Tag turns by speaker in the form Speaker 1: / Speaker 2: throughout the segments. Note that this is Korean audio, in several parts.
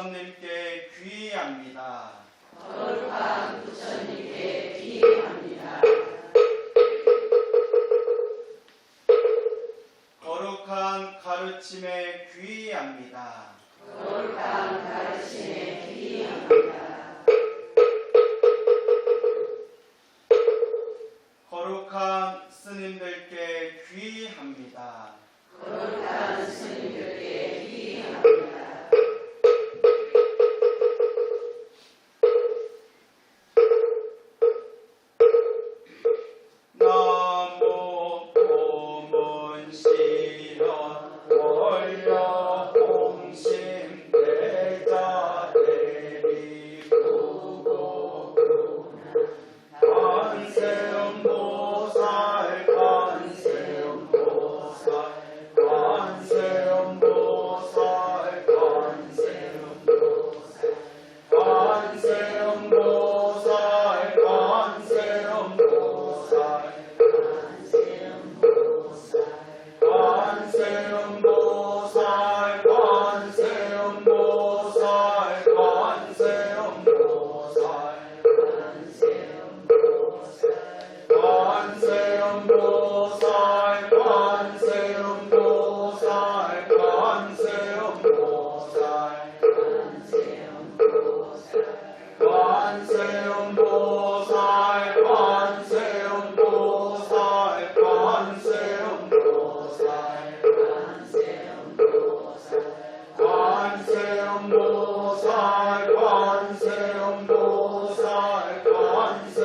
Speaker 1: 부처님께 귀의합니다.
Speaker 2: 거룩한 부처님께 귀의합니다.
Speaker 1: 거룩한 가르침에 귀의합니다.
Speaker 2: 거룩한 가르침에 귀의합니다.
Speaker 1: 거룩한 스님들께 귀의합니다.
Speaker 2: 거룩한 스님들께 귀의합니다.
Speaker 1: 나무 보문시현 원려 공심 대자 대비 구고 관세음보살 관세음보살 관세음보살 관세음보살 관세음보살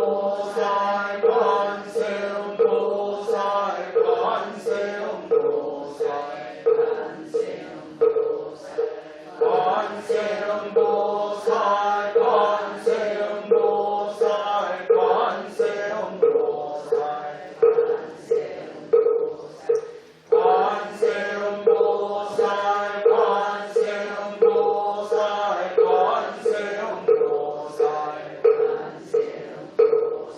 Speaker 1: 관세음보살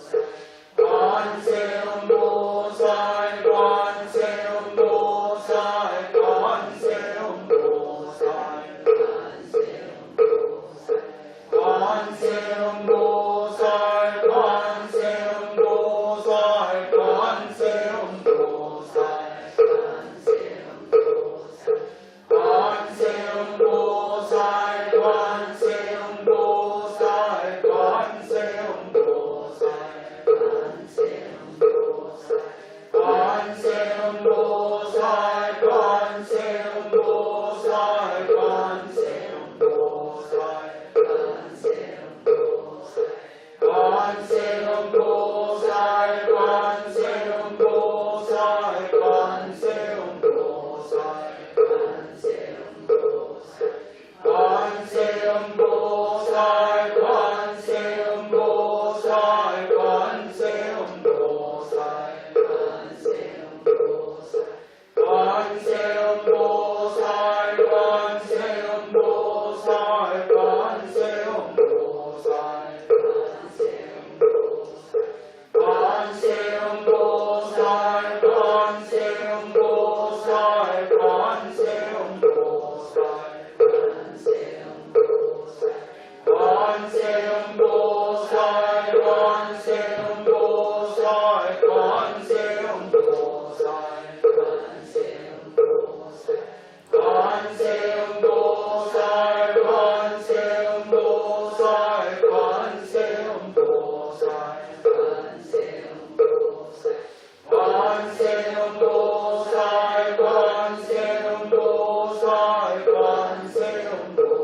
Speaker 1: 관세음보살 관세음보살 관세음보살 관세음보살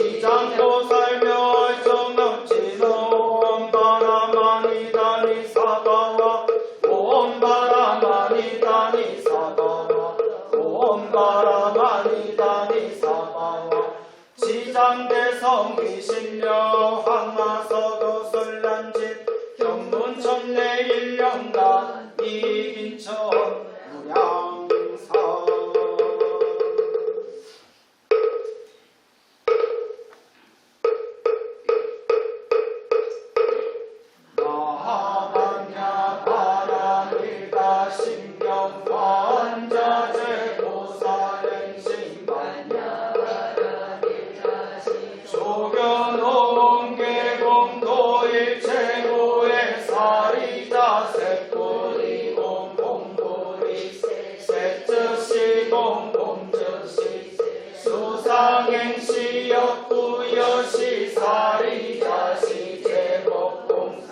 Speaker 3: 지장고 살며 정넘치는 온 바람만이 다니 사다와 온 바람만이 다니 사다와 온 바람만이 다니 사다와 지장대성 귀신녀 황마서도 설란짓 경문천내 일령단 이긴천 무량사 마하반야 바람일다 신경 환자제 보살행신 반야 조견온 계공도일 최고의 사리자 색고리공 공고리 색즉시공 공즉시 수상행시 역구여시 사리자시 제법공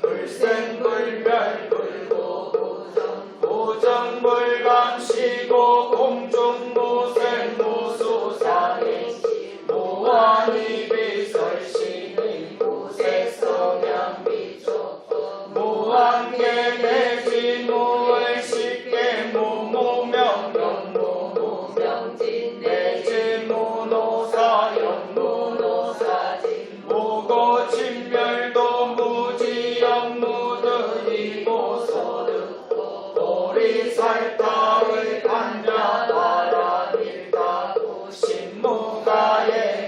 Speaker 3: 불생불멸 불고부정 부정불감시고 공중무생 무수상행시 무한이비설신이 무색성향비촉법 무한계대지 무의식계 무무명명 무무명진 내지 무노사 영무노사진 무고진멸도 무지영 무드이 모소득고 보리살타의 반야바라밀다고 신무가에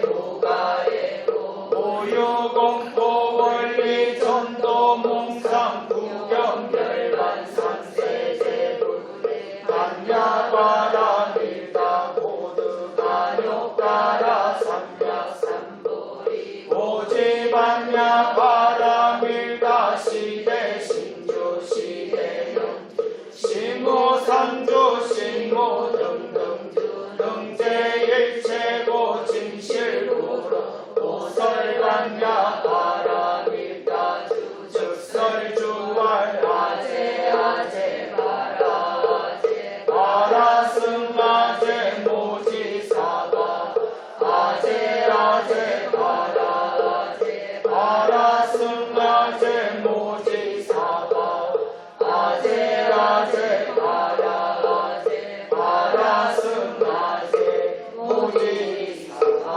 Speaker 3: 무유공포 원리 전도 몽상 구경 열반 삼세제불 반야바라밀다 고드가욕가라 삼약삼보리 오지반야바라밀다 시대 신주 시대형 신무삼주 신무 등등주 등제일체고 진실구로 보설반야 바라밀다 즉설주왈 아제 바라제 바라승아제 모지사바 아제 바라제 바라승아제 모지사바 아제 바라제 바라승아제 모지사바.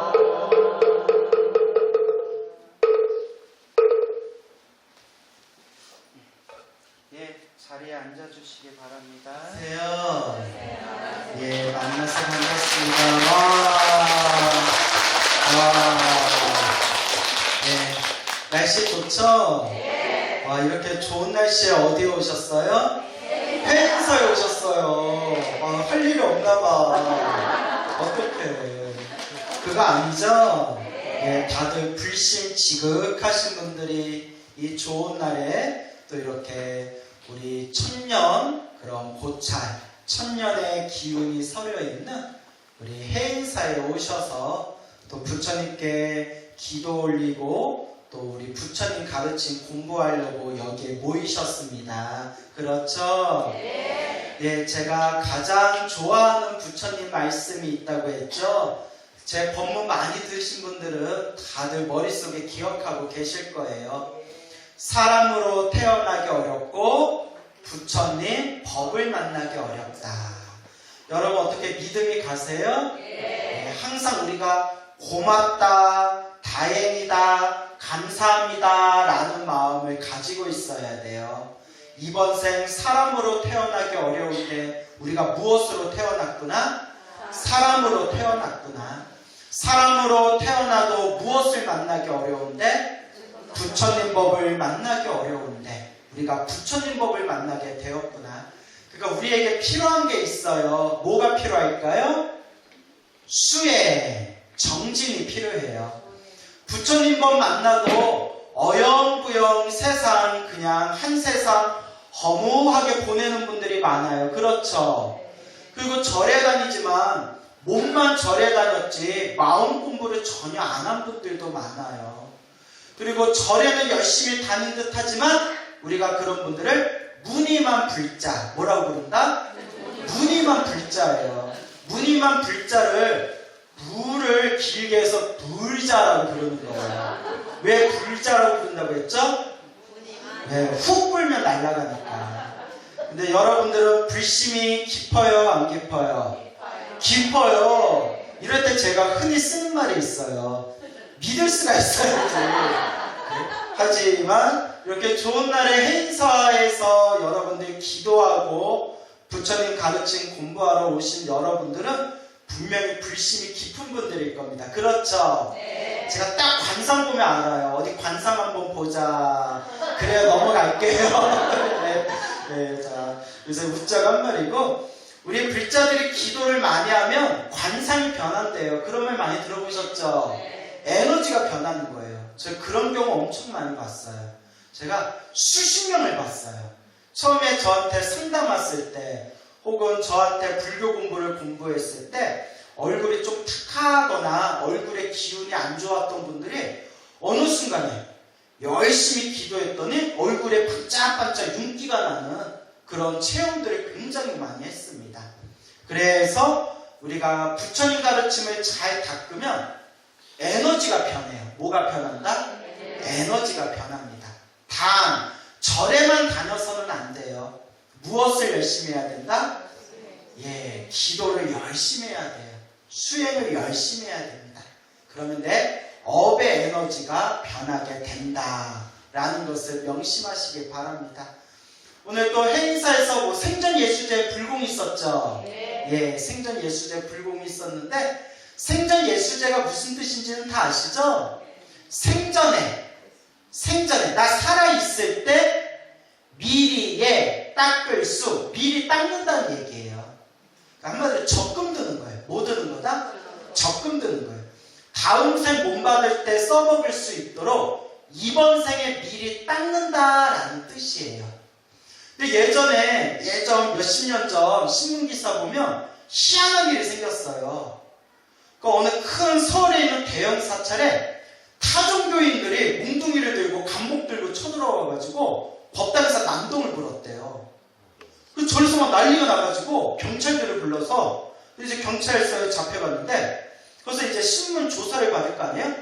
Speaker 4: 예, 자리에 앉아주시기 바랍니다. 안녕하세요. 예, 만나서 반갑습니다. 와. 예, 날씨 좋죠? 와, 이렇게 좋은 날씨에 어디에 오셨어요? 회의사에 오셨어요. 할 일이 없나봐. 어떡해. 그거 아니죠? 예, 다들 불심 지극하신 분들이 이 좋은 날에 또 이렇게 우리 천년 그런 고찰, 천년의 기운이 서려 있는 우리 해인사에 오셔서 또 부처님께 기도 올리고 또 우리 부처님 가르친 공부하려고 여기에 모이셨습니다. 그렇죠? 예, 제가 가장 좋아하는 부처님 말씀이 있다고 했죠? 제 법문 많이 들으신 분들은 다들 머릿속에 기억하고 계실 거예요. 사람으로 태어나기 어렵고 부처님 법을 만나기 어렵다. 여러분 어떻게 믿음이 가세요? 네, 항상 우리가 고맙다, 다행이다, 감사합니다 라는 마음을 가지고 있어야 돼요. 이번 생 사람으로 태어나기 어려울 때 우리가 무엇으로 태어났구나? 사람으로 태어났구나. 사람으로 태어나도 무엇을 만나기 어려운데? 부처님 법을 만나기 어려운데 우리가 부처님 법을 만나게 되었구나. 그러니까 우리에게 필요한 게 있어요. 뭐가 필요할까요? 수행, 정진이 필요해요. 부처님 법 만나도 어영부영 세상 그냥 한 세상 허무하게 보내는 분들이 많아요. 그렇죠? 그리고 절에 다니지만 몸만 절에 다녔지 마음 공부를 전혀 안 한 분들도 많아요. 그리고 절에는 열심히 다닌 듯 하지만 우리가 그런 분들을 무늬만 불자, 뭐라고 부른다? 무늬만 불자예요. 무늬만 불자를 물을 길게 해서 불자라고 부르는 거예요. 왜 불자라고 부른다고 했죠? 네, 훅 불면 날아가니까. 근데 여러분들은 불심이 깊어요, 안 깊어요? 깊어요. 이럴 때 제가 흔히 쓰는 말이 있어요. 믿을 수가 있어야지. 하지만 이렇게 좋은 날의 행사에서 여러분들이 기도하고 부처님 가르침 공부하러 오신 여러분들은 분명히 불심이 깊은 분들일 겁니다. 그렇죠?
Speaker 2: 네.
Speaker 4: 제가 딱 관상 보면 알아요. 어디 관상 한번 보자. 그래야 넘어갈게요. 네, 자, 요새 웃자가 한 말이고, 우리 불자들이 기도를 많이 하면 관상이 변한대요. 그런 말 많이 들어보셨죠? 에너지가 변하는 거예요. 제가 그런 경우 엄청 많이 봤어요. 제가 수십 명을 봤어요. 처음에 저한테 상담 왔을 때, 혹은 저한테 불교 공부를 공부했을 때 얼굴이 좀 탁하거나 얼굴에 기운이 안 좋았던 분들이 어느 순간에 열심히 기도했더니 얼굴에 반짝반짝 윤기가 나는 그런 체험들을 굉장히 많이 했습니다. 그래서 우리가 부처님 가르침을 잘 닦으면 에너지가 변해요. 뭐가 변한다? 에너지가 변합니다. 단, 절에만 다녀서는 안 돼요. 무엇을 열심히 해야 된다? 예, 기도를 열심히 해야 돼요. 수행을 열심히 해야 됩니다. 그러면 내 업의 에너지가 변하게 된다라는 것을 명심하시길 바랍니다. 오늘 또 행사에서 뭐 생전 예수제 불공이 있었죠? 예, 생전 예수제 불공이 있었는데 생전 예수제가 무슨 뜻인지는 다 아시죠? 생전에 나 살아있을 때 미리에 닦을 수, 미리 닦는다는 얘기예요. 한마디로 적금 드는 거예요. 뭐 드는 거다? 적금 드는 거예요. 다음 생 못 받을 때 써먹을 수 있도록 이번 생에 미리 닦는다라는 뜻이에요. 근데 예전 몇십 년 전 신문기사 보면 희한한 일이 생겼어요. 어느 큰 서울에 있는 대형 사찰에 타종교인들이 뭉둥이를 들고 감복 들고 쳐들어와가지고 법당에서 난동을 부렸대요. 그래서 저기서 막 난리가 나가지고 경찰들을 불러서 이제 경찰서에 잡혀갔는데, 그래서 이제 신문 조사를 받을 거 아니에요?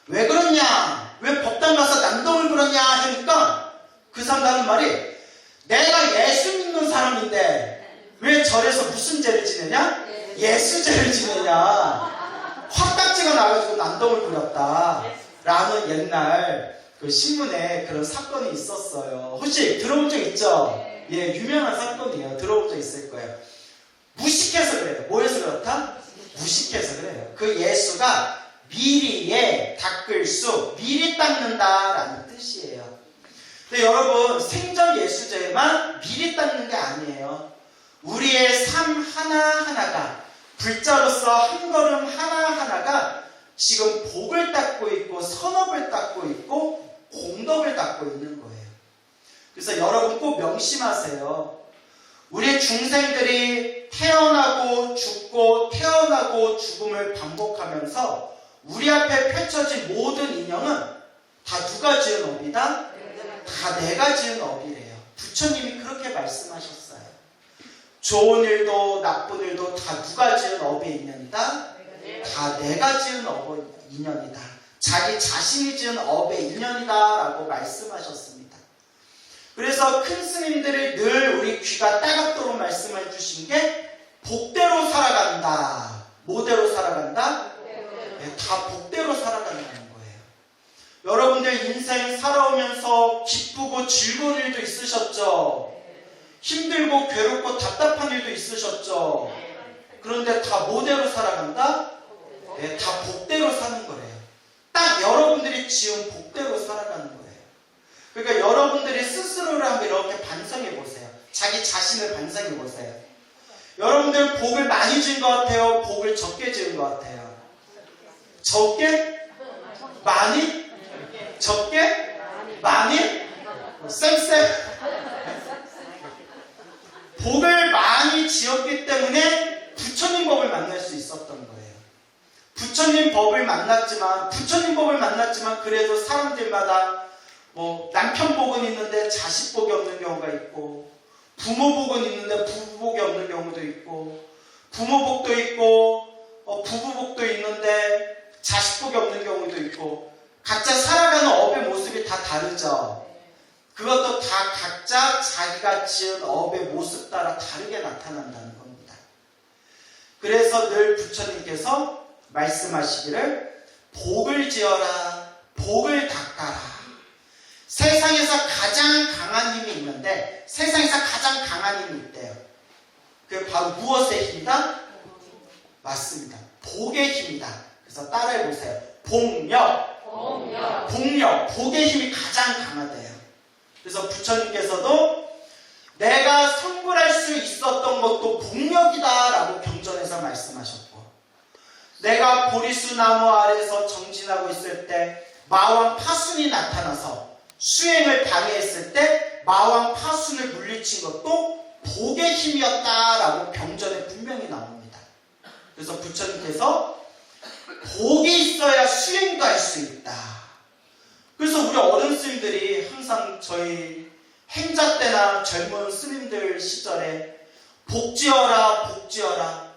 Speaker 4: 왜 그러냐? 왜 법당 가서 난동을 부렸냐? 하니까 그 사람 하는 말이, 내가 예수 믿는 사람인데 왜 절에서 무슨 죄를 지내냐? 예수죄를 지내냐? 화딱지가 나가지고 난동을 부렸다 라는 옛날 그 신문에 그런 사건이 있었어요. 혹시 들어본 적 있죠? 예, 유명한 사건이에요. 들어본 적 있을 거예요. 무식해서 그래요. 뭐해서 그렇다? 무식해서 그래요. 그 예수가 미리에 닦을 수, 미리 닦는다라는 뜻이에요. 근데 여러분, 생전 예수제만 미리 닦는 게 아니에요. 우리의 삶 하나하나가, 불자로서 한 걸음 하나하나가 지금 복을 닦고 있고 선업을 닦고 있고 공덕을 닦고 있는 거예요. 그래서 여러분 꼭 명심하세요. 우리 중생들이 태어나고 죽고 태어나고 죽음을 반복하면서 우리 앞에 펼쳐진 모든 인연은 다 누가 지은 업이다? 다 내가 지은 업이래요. 부처님이 그렇게 말씀하셨어요. 좋은 일도 나쁜 일도 다 누가 지은 업의 인연이다? 다 내가 지은 업의 인연이다. 자기 자신이 지은 업의 인연이다 라고 말씀하셨습니다. 그래서 큰 스님들이 늘 우리 귀가 따갑도록 말씀해 주신 게 복대로 살아간다. 뭐대로 살아간다? 네, 다 복대로 살아간다는 거예요. 여러분들 인생 살아오면서 기쁘고 즐거운 일도 있으셨죠? 힘들고 괴롭고 답답한 일도 있으셨죠? 그런데 다 뭐대로 살아간다? 네, 다 복대로 사는 거래요. 딱 여러분들이 지은 복대로 살아가는 거예요. 그러니까 여러분들이 스스로를 한번 이렇게 반성해 보세요. 자기 자신을 반성해 보세요. 여러분들 복을 많이 지은 것 같아요? 복을 적게 지은 것 같아요? 적게? 많이? 적게? 많이? 쌩쌩? 복을 많이 지었기 때문에 부처님 법을 만날 수 있었던 거예요. 부처님 법을 만났지만 그래도 사람들마다 뭐 남편 복은 있는데 자식 복이 없는 경우가 있고, 부모 복은 있는데 부부 복이 없는 경우도 있고, 부모 복도 있고 부부복도 있는데 자식복이 없는 경우도 있고 각자 살아가는 업의 모습이 다 다르죠. 그것도 다 각자 자기가 지은 업의 모습 따라 다르게 나타난다는 겁니다. 그래서 늘 부처님께서 말씀하시기를 복을 지어라, 복을 닦아라. 세상에서 가장 강한 힘이 있는데 세상에서 가장 강한 힘이 있대요. 그게 바로 무엇의 힘이다? 맞습니다. 복의 힘이다. 그래서 따라해보세요. 복력. 복의 힘이 가장 강하대요. 그래서 부처님께서도 내가 성불할 수 있었던 것도 복력이다 라고 경전에서 말씀하셨고, 내가 보리수 나무 아래에서 정진하고 있을 때 마왕 파순이 나타나서 수행을 방해했을 때 마왕 파순을 물리친 것도 복의 힘이었다라고 경전에 분명히 나옵니다. 그래서 부처님께서 복이 있어야 수행도 할 수 있다. 그래서 우리 어른 스님들이 항상 저희 행자 때나 젊은 스님들 시절에 복지어라, 복지어라.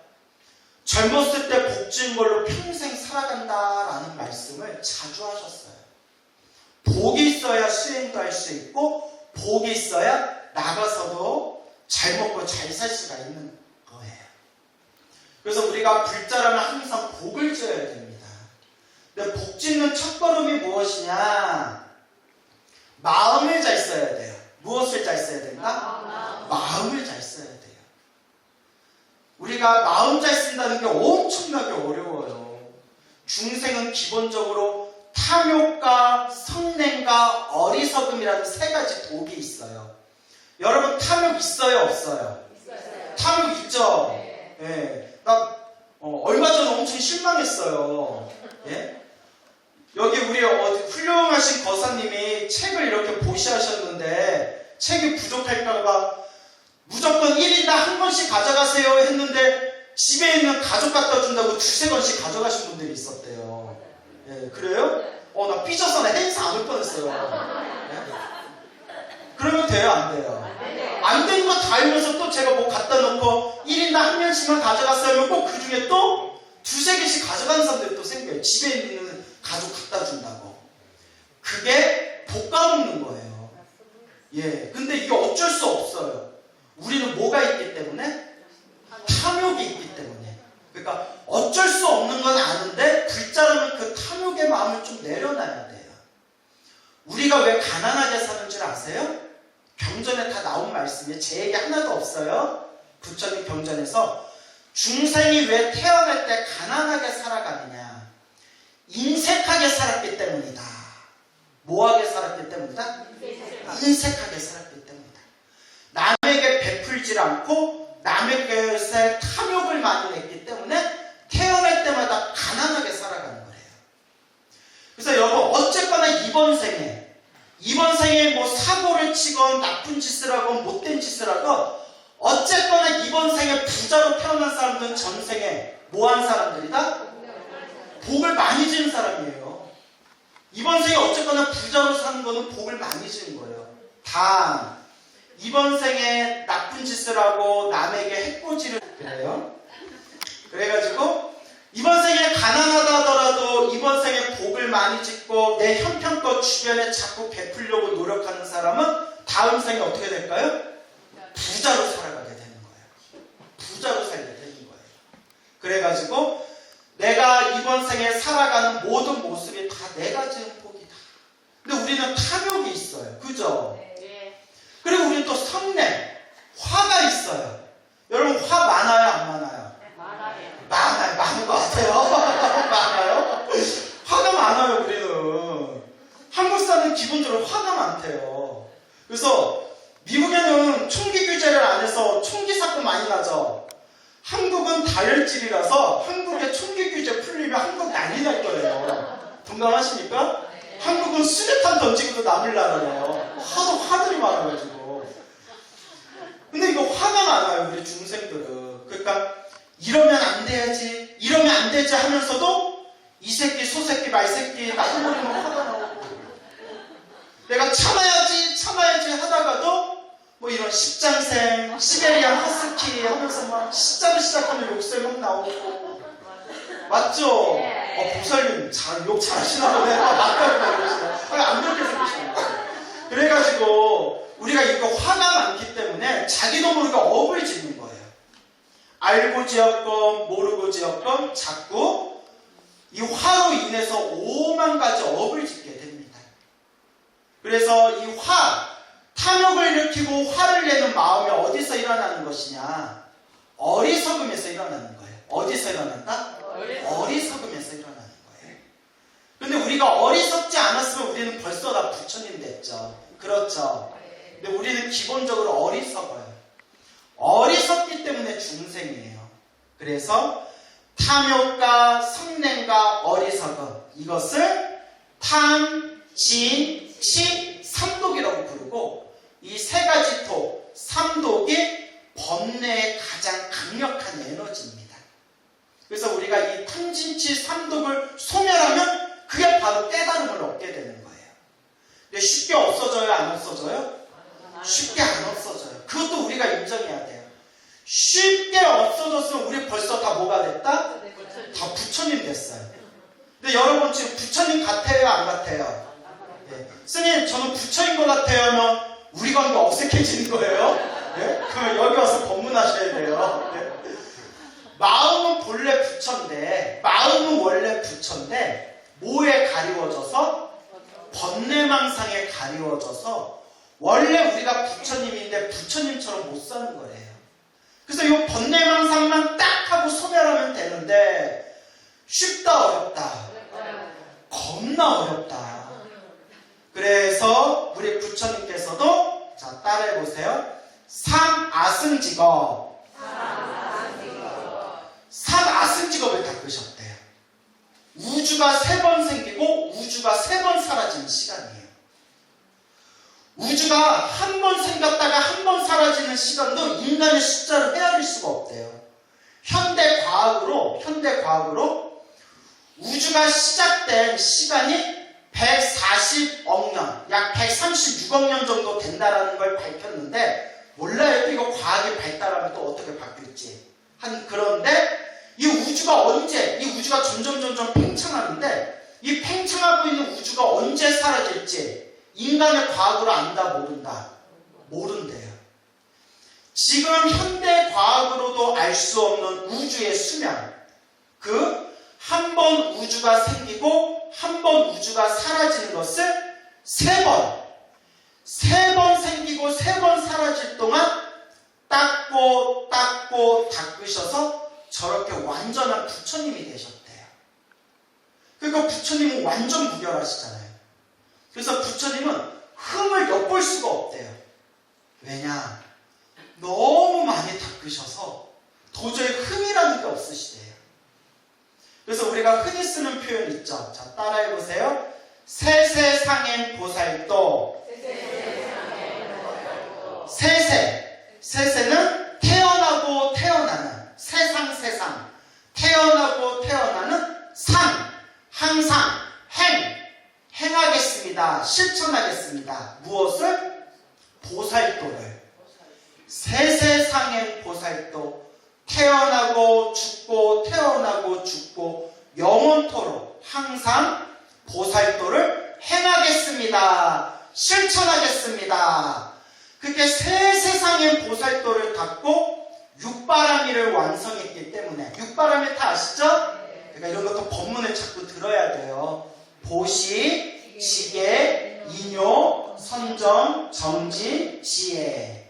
Speaker 4: 젊었을 때 복지인 걸로 평생 살아간다라는 말씀을 자주 하셨어요. 복이 있어야 수행도 할 수 있고 복이 있어야 나가서도 잘 먹고 잘 살 수가 있는 거예요. 그래서 우리가 불자라면 항상 복을 지어야 됩니다. 근데 복 짓는 첫걸음이 무엇이냐? 마음을 잘 써야 돼요. 무엇을 잘 써야 된다? 마음을 잘 써야 돼요. 우리가 마음 잘 쓴다는 게 엄청나게 어려워요. 중생은 기본적으로 탐욕과 성냄과 어리석음이라는 세 가지 독이 있어요. 여러분 탐욕 있어요, 없어요?
Speaker 2: 있어요.
Speaker 4: 탐욕 있죠?
Speaker 2: 네.
Speaker 4: 예. 나 얼마 전에 엄청 실망했어요. 예? 여기 우리 훌륭하신 거사님이 책을 이렇게 보시하셨는데 책이 부족할까봐 무조건 1인당 한 권씩 가져가세요 했는데 집에 있는 가족 갖다 준다고 두세 권씩 가져가신 분들이 있었대요. 예, 그래요? 나 삐져서 나 행사 안 올 뻔했어요. 예? 그러면 돼요, 안 돼요? 안 되는 거 다 알면서 또 제가 뭐 갖다 놓고 1인당 한 명씩만 가져갔어요. 꼭 그 중에 또 두세 개씩 가져가는 사람들이 또 생겨요. 집에 있는 가족 갖다 준다고. 그게 볶아먹는 거예요. 예. 근데 이게 어쩔 수 없어요. 우리는 뭐가 있기 때문에? 탐욕이 있기 때문에. 그러니까 어쩔 수 없는 건 아는데 불자라면 그 탐욕의 마음을 좀 내려놔야 돼요. 우리가 왜 가난하게 사는 줄 아세요? 경전에 다 나온 말씀이에요. 제 얘기 하나도 없어요. 부처님 경전에서 중생이 왜 태어날 때 가난하게 살아가느냐? 인색하게 살았기 때문이다. 뭐하게 살았기 때문이다? 인색하게 살았기 때문이다. 남에게 베풀질 않고 남의 것에 탐욕을 많이 냈기 때문에 태어날 때마다 가난하게 살아가는 거예요. 그래서 여러분 어쨌거나 이번 생에 뭐 사고를 치건 나쁜 짓을 하건 못된 짓을 하건 어쨌거나 이번 생에 부자로 태어난 사람들은 전생에 뭐한 사람들이다? 복을 많이 지은 사람이에요. 이번 생에 어쨌거나 부자로 사는 거는 복을 많이 지은 거예요. 단 이번 생에 나쁜 짓을 하고 남에게 해코지를 그래요. 그래가지고 이번 생에 가난하다 하더라도 이번 생에 복을 많이 짓고 내 형편껏 주변에 자꾸 베풀려고 노력하는 사람은 다음 생에 어떻게 될까요? 부자로 살아가게 되는 거예요. 부자로 살게 되는 거예요. 그래가지고 내가 이번 생에 살아가는 모든 모습이 다 내가 지은 복이다. 근데 우리는 탐욕이 있어요. 그죠? 그리고 우리는 또 성냄, 화가 있어요. 여러분 화 많아요? 안 많아요? 많아요. 많은 것 같아요. 많아요? 화가 많아요, 우리는. 한국 사람은 기본적으로 화가 많대요. 그래서 미국에는 총기 규제를 안 해서 총기 사건 많이 나죠. 한국은 다혈질이라서 한국에 총기 규제 풀리면 한국 난리 날 거예요. 동감하십니까? 한국은 수류탄 던지고도 남을 나라예요. 하도 화들이 많아가지고. 근데 이거 화가 많아요, 우리 중생들은. 그러니까 이러면 안 돼야지, 이러면 안 되지 하면서도 이 새끼, 소 새끼, 말 새끼 나도 모르면 화가 나오고, 내가 참아야지 하다가도 뭐 이런 십장생, 시베리안 허스키 하면서 막 시작하면 욕설 막 나오고, 맞죠? 보살님 욕 잘하시나 보네. 맞다고 그러시네. 안 그렇게 생기시는 거예요. 그래가지고 우리가 이거 화가 많기 때문에 자기도 모르게 업을 짓는 거예요. 알고 지었건 모르고 지었건 자꾸 이 화로 인해서 오만 가지 업을 짓게 됩니다. 그래서 이 탐욕을 일으키고 화를 내는 마음이 어디서 일어나는 것이냐? 어리석음에서 일어나는 거예요. 어디서 일어난다? 어리석음에서 일어나는 거예요. 근데 우리가 어리석지 않았으면 우리는 벌써 다 부처님 됐죠. 그렇죠? 근데 우리는 기본적으로 어리석어요. 어리석기 때문에 중생이에요. 그래서 탐욕과 성냄과 어리석음, 이것을 탐, 진, 치, 삼독이라고 부르고, 이 세 가지 독, 삼독이 번뇌의 가장 강력한 에너지입니다. 그래서 우리가 이 탐진치 삼독을 소멸하면 그게 바로 깨달음을 얻게 되는 거예요. 근데 쉽게 없어져요? 안 없어져요? 쉽게 안 없어져요. 그것도 우리가 인정해야 돼요. 쉽게 없어졌으면 우리 벌써 다 뭐가 됐다? 다 부처님 됐어요. 근데 여러분 지금 부처님 같아요? 안 같아요? 네. 스님 저는 부처인 것 같아요 하면 우리 관계 어색해지는 거예요. 네? 그러면 여기 와서 법문하셔야 돼요. 네? 마음은 본래 부처인데, 마음은 원래 부처인데 뭐에 가리워져서? 번뇌망상에 가리워져서 원래 우리가 부처님인데 부처님처럼 못 사는 거예요. 그래서 이 번뇌망상만 딱 하고 소멸하면 되는데 쉽다 어렵다? 겁나 어렵다. 그래서 우리 부처님께서도 자 따라해보세요. 삼아승직업. 삼아승직업을 닦으셨대요. 우주가 3번 생기고 우주가 3번 사라지는 시간이에요. 우주가 한 번 생겼다가 한 번 사라지는 시간도 인간의 숫자를 헤아릴 수가 없대요. 현대 과학으로 우주가 시작된 시간이 140억 년, 약 136억 년 정도 된다라는 걸 밝혔는데 몰라요. 또 이거 과학이 발달하면 또 어떻게 바뀔지. 그런데 이 우주가 점점 팽창하는데 이 팽창하고 있는 우주가 언제 사라질지 인간의 과학으로 안다 모른다? 모른대요. 지금 현대 과학으로도 알 수 없는 우주의 수명, 한 번 우주가 생기고 한 번 우주가 사라지는 것을 3번 생기고 3번 사라질 동안 닦고 닦으셔서 저렇게 완전한 부처님이 되셨대요. 그러니까 부처님은 완전 무결하시잖아요. 그래서 부처님은 흠을 엿볼 수가 없대요. 왜냐? 너무 많이 닦으셔서 도저히 흠이라는 게 없으시대요. 그래서 우리가 흔히 쓰는 표현 있죠. 자, 따라해보세요. 세세상행 보살도. 세세는 태어나고 태어나는 세상 태어나고 태어나는 항상 행하겠습니다. 실천하겠습니다. 무엇을? 보살도를. 세세상행 보살도. 태어나고 죽고 영원토록 항상 보살도를 행하겠습니다. 실천하겠습니다. 그렇게 세세상의 보살도를 닦고 육바라밀을 완성했기 때문에, 육바라밀 다 아시죠? 그러니까 이런 것도 법문을 자꾸 들어야 돼요. 보시, 지계, 인요, 선정, 정진, 지혜.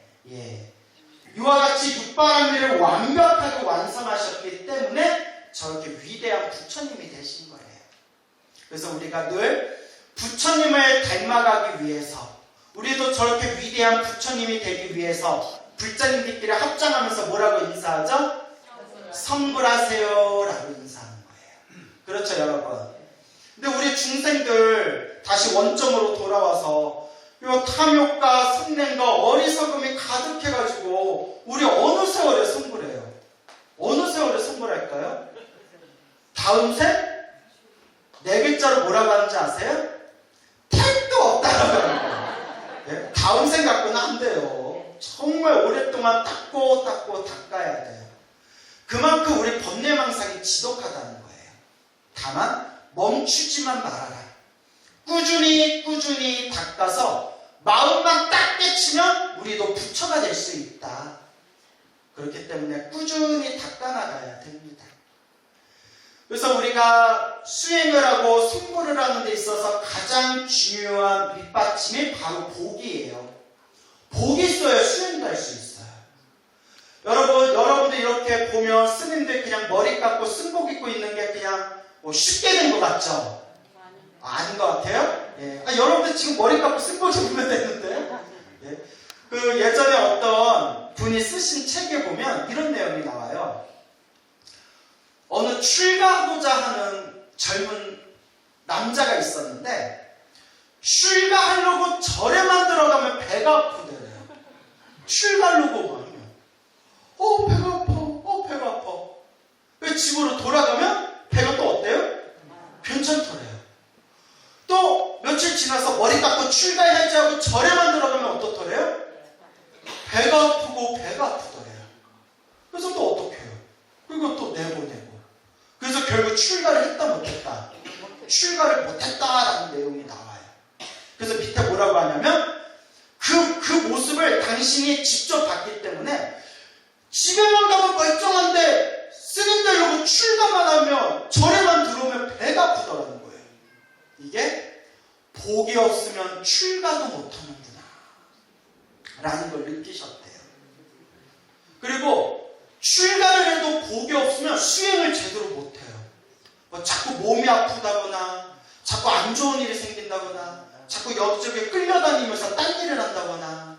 Speaker 4: 이와 같이 육바라밀을 완벽하게 완성하셨기 때문에 저렇게 위대한 부처님이 되신 거예요. 그래서 우리가 늘 부처님을 닮아가기 위해서, 우리도 저렇게 위대한 부처님이 되기 위해서 불자님들끼리 합장하면서 뭐라고 인사하죠? 성불하세요 라고 인사하는 거예요. 그렇죠 여러분? 근데 우리 중생들 다시 원점으로 돌아와서 이 탐욕과 성냄과 어리석음이 가득해가지고 우리 어느 세월에 성불해요? 어느 세월에 성불할까요? 다음 생? 4글자로 뭐라고 하는지 아세요? 택도 없다라고 하는 거예요. 네? 다음 생 갖고는 안 돼요. 정말 오랫동안 닦고 닦아야 돼요. 그만큼 우리 번뇌망상이 지독하다는 거예요. 다만 멈추지만 말아라. 꾸준히 닦아서 마음만 딱 깨치면 우리도 부처가 될 수 있다. 그렇기 때문에 꾸준히 닦아나가야 됩니다. 그래서 우리가 수행을 하고 승부를 하는 데 있어서 가장 중요한 밑받침이 바로 복이에요. 복이 있어야 수행도 할 수 있어요. 여러분들 이렇게 보면 스님들 그냥 머리 깎고 승복 입고 있는 게 그냥 뭐 쉽게 된 것 같죠? 아닌 것 같아요? 예. 여러분들 지금 머리 깎고 승복 입으면 되는데. 예. 그 예전에 어떤 분이 쓰신 책에 보면 이런 내용이 나와요. 어느 출가하고자 하는 젊은 남자가 있었는데 출가하려고 절에만 들어가면 배가 아프대요. 출가하려고 하면 배가 아파. 왜 집으로 돌아가면 배가 또 어때요? 괜찮더래요. 또 며칠 지나서 머리 깎고 출가해야지 하고 절에만 들어가면 어떻더래요? 배가 아프더래요. 그래서 또 어떻게 해요? 그리고 또 내보내고. 그래서 결국 출가를 했다 못했다. 출가를 못했다라는 내용이 나와요. 그래서 밑에 뭐라고 하냐면 그 모습을 당신이 직접 봤기 때문에 집에만 가면 멀쩡한데 스님 되려고 출가만 하면 절에만 들어오면 배가 아프더라는 거예요. 이게 복이 없으면 출가도 못하는구나 라는 걸 느끼셨대요. 그리고 출가를 해도 복이 없으면 수행을 제대로 못해요. 뭐 자꾸 몸이 아프다거나 자꾸 안 좋은 일이 생긴다거나 자꾸 여기저기 끌려다니면서 딴 일을 한다거나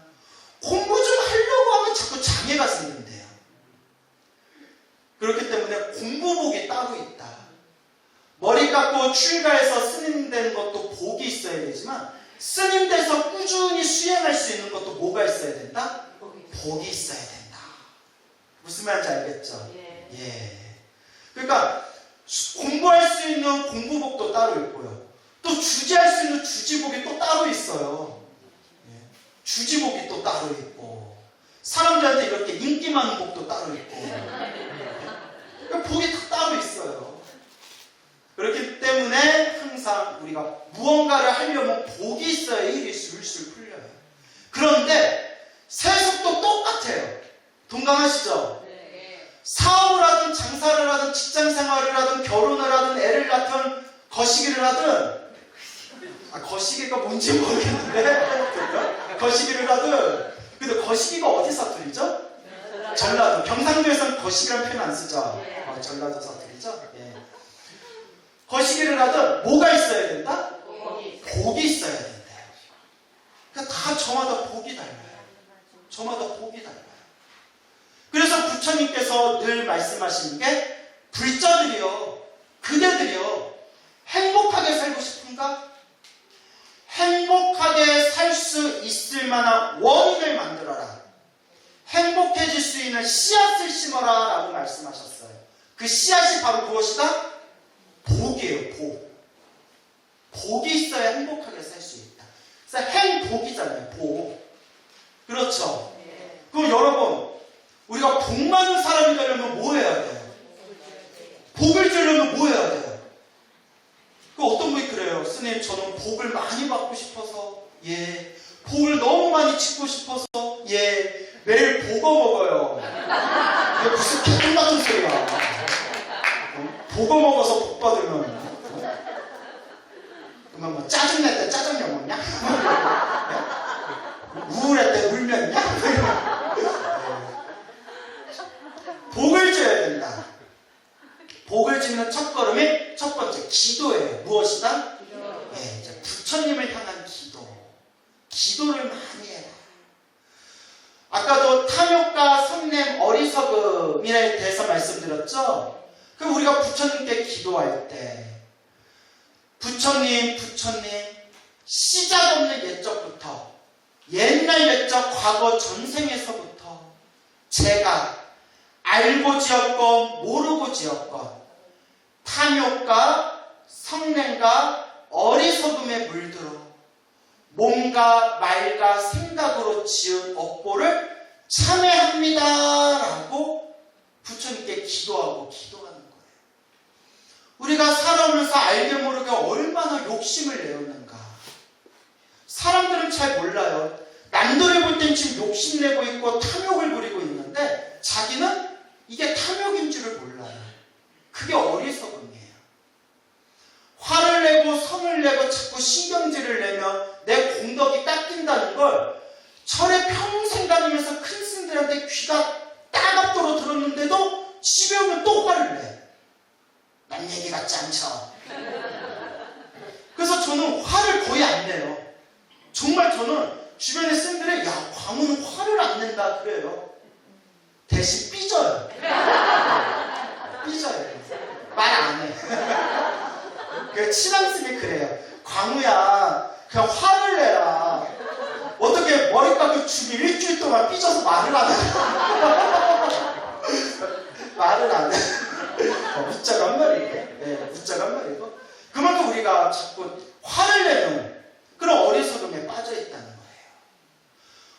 Speaker 4: 공부 좀 하려고 하면 자꾸 장애가 생긴대요. 그렇기 때문에 공부복이 따로 있다. 머리 깎고 출가해서 스님 된 것도 복이 있어야 되지만 스님 돼서 꾸준히 수행할 수 있는 것도 뭐가 있어야 된다? 복이 있어야 된다. 무슨 말인지 알겠죠? 예. 그러니까 공부할 수 있는 공부복도 따로 있고요. 또 주지할 수 있는 주지복이 또 따로 있어요. 예. 주지복이 또 따로 있고 사람들한테 이렇게 인기 많은 복도 따로 있고 그러니까 복이 다 따로 있어요. 그렇기 때문에 항상 우리가 무언가를 하려면 복이 있어야 일이 술술 풀려요. 그런데 세속도 똑같아요. 동감하시죠? 사업을 하든 장사를 하든 직장생활을 하든 결혼을 하든 애를 낳든 거시기를 하든 거시기가 뭔지 모르겠는데 거시기를 하든 근데 거시기가 어디 사투리죠? 전라도. 경상도에서는 거시기라는 표현 안 쓰죠? 전라도 사투리죠? 예. 거시기를 하든 뭐가 있어야 된다? 복이 있어야 된대요. 그러니까 다 저마다 복이 달라요. 저마다 복이 달라요. 그래서 부처님께서 늘 말씀하시는 게 불자들이요, 그대들이요, 행복하게 살고 싶은가? 행복하게 살 수 있을 만한 원인을 만들어라. 행복해질 수 있는 씨앗을 심어라 라고 말씀하셨어요. 그 씨앗이 바로 무엇이다? 복이에요. 복이 있어야 행복하게 살 수 있다. 그래서 행복이잖아요. 복. 그렇죠? 그럼 여러분 우리가 복 많은 사람이 되려면 뭐 해야 돼요? 복을 주려면 뭐 해야 돼요? 그 어떤 분이 그래요. 스님 저는 복을 많이 받고 싶어서 예. 복을 너무 많이 짓고 싶어서 예. 매일 복어 먹어요. 이게 무슨 개똥 같은 소리야. 복어 먹어서 복 받으면 그러면 뭐 짜증낼 때 짜장면 먹냐? 우울할 때 울면냐? 복을 줘야 된다. 복을 짓는 첫걸음이 첫 번째 기도예요. 무엇이다? 네, 이제 부처님을 향한 기도. 기도를 많이 해라. 아까도 탐욕과 성냄, 어리석음에 대해서 말씀드렸죠? 그럼 우리가 부처님께 기도할 때 부처님 시작 없는 옛적부터 옛날 옛적 과거 전생에서부터 제가 알고 지었건 모르고 지었건 탐욕과 성냄과 어리석음에 물들어 몸과 말과 생각으로 지은 업보를 참회합니다 라고 부처님께 기도하는 거예요. 우리가 살아오면서 알게 모르게 얼마나 욕심을 내었는가. 사람들은 잘 몰라요. 남들이 볼 땐 지금 욕심내고 있고 탐욕을 부리고 있는데 자기는 이게 탐욕인 줄을 몰라요. 그게 어리석음이에요. 화를 내고 성을 내고 자꾸 신경질을 내면 내 공덕이 깎인다는 걸 절에 평생 다니면서 큰 스님들한테 귀가 따갑도록 들었는데도 집에 오면 또 화를 내. 남 얘기 같지 않죠? 그래서 저는 화를 거의 안 내요. 정말 저는 주변의 스님들이 야, 광우는 화를 안 낸다 그래요. 대신 삐져요. 삐져요. 말 안 해. 그 친한 스님이 그래요. 광우야, 그냥 화를 내라. 어떻게 머리 깎고 죽이 일주일 동안 삐져서 말을 안 해. 말을 안 해. 웃자가 한 말이고. 네, 웃자가 한 말이고. 그만큼 우리가 자꾸 화를 내는 그런 어리석음에 빠져 있다는 거예요.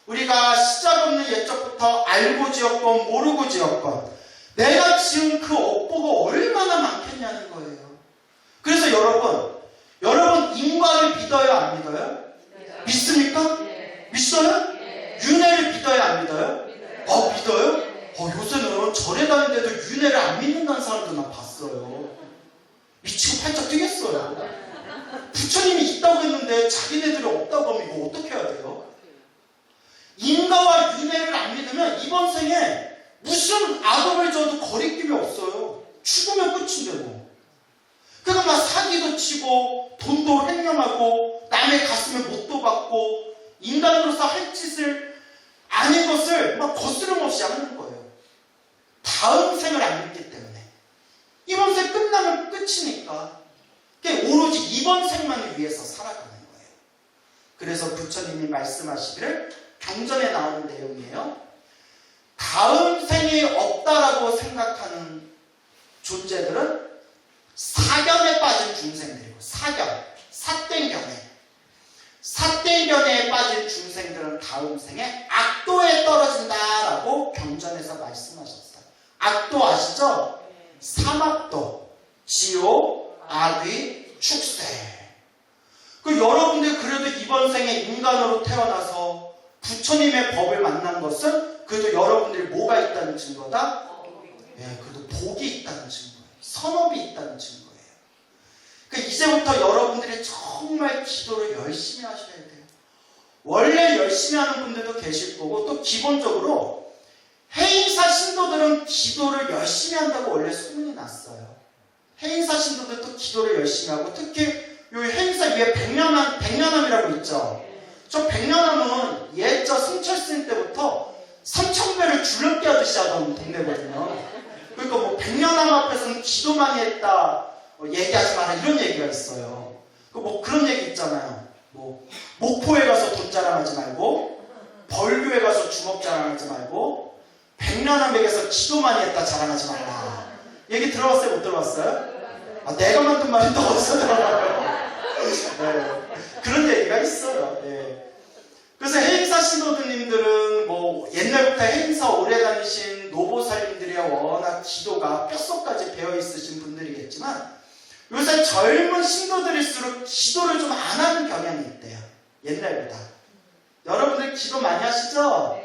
Speaker 4: 우리가 시작 없는 옛적부터 알고 지었건 모르고 지었건 내가 지은 그 업보가 얼마나 많겠냐는 거예요. 그래서 여러분 인과를 믿어요, 안 믿어요? 믿습니까? 믿어요? 윤회를 믿어요, 안 믿어요? 믿어요? 요새는 절에 다니는데도 윤회를 안 믿는다는 사람들 나 봤어요. 미치고 팔짝 뛰겠어요. 부처님이 있다고 했는데 자기네들이 없다고 하면 이거 어떻게 해야 돼요? 인과와 윤회를 안 믿으면 이번 생에 무슨 악업을 줘도 거리낌이 없어요. 죽으면 끝인데 뭐. 그러니까 막 사기도 치고 돈도 횡령하고 남의 가슴에 못도 박고 인간으로서 할 짓을 아닌 것을 막 거스름없이 하는 거예요. 다음 생을 안 믿기 때문에. 이번 생 끝나면 끝이니까. 오로지 이번 생만을 위해서 살아가는 거예요. 그래서 부처님이 말씀하시기를 경전에 나오는 내용이에요. 다음 생이 없다라고 생각하는 존재들은 사견에 빠진 중생들이고, 삿된견에 빠진 중생들은 다음 생에 악도에 떨어진다라고 경전에서 말씀하셨어요. 악도 아시죠? 삼악도, 지옥, 악귀, 축세. 여러분들 그래도 이번 생에 인간으로 태어나서 부처님의 법을 만난 것은 그래도 여러분들이 뭐가 있다는 증거다? 그래도 복이 있다는 증거예요. 선업이 있다는 증거예요. 이제부터 여러분들이 정말 기도를 열심히 하셔야 돼요. 원래 열심히 하는 분들도 계실 거고, 또 기본적으로 해인사 신도들은 기도를 열심히 한다고 원래 소문이 났어요. 해인사 신도들도 기도를 열심히 하고, 특히 이 해인사 위에 백년암이라고 있죠. 저 백년암은 옛저 승철 스님 때부터 3,000배를 줄넘기 하듯이 하던 동네거든요. 그러니까 뭐 백년암 앞에서는 기도 많이 했다, 얘기하지 마라 이런 얘기가 있어요. 뭐 그런 얘기 있잖아요. 뭐 목포에 가서 돈 자랑하지 말고, 벌교에 가서 주먹 자랑하지 말고, 백년암에게서 기도 많이 했다 자랑하지 말라. 얘기 들어봤어요? 못 들어봤어요? 내가 만든 말인데 어디서 들어봐요? 그런 얘기가 있어요. 그래서 해인사 신도들님들은 뭐 옛날부터 해인사 오래 다니신 노보살님들이야 워낙 기도가 뼛속까지 배어있으신 분들이겠지만, 요새 젊은 신도들일수록 기도를 좀 안 하는 경향이 있대요. 옛날보다. 여러분들 기도 많이 하시죠?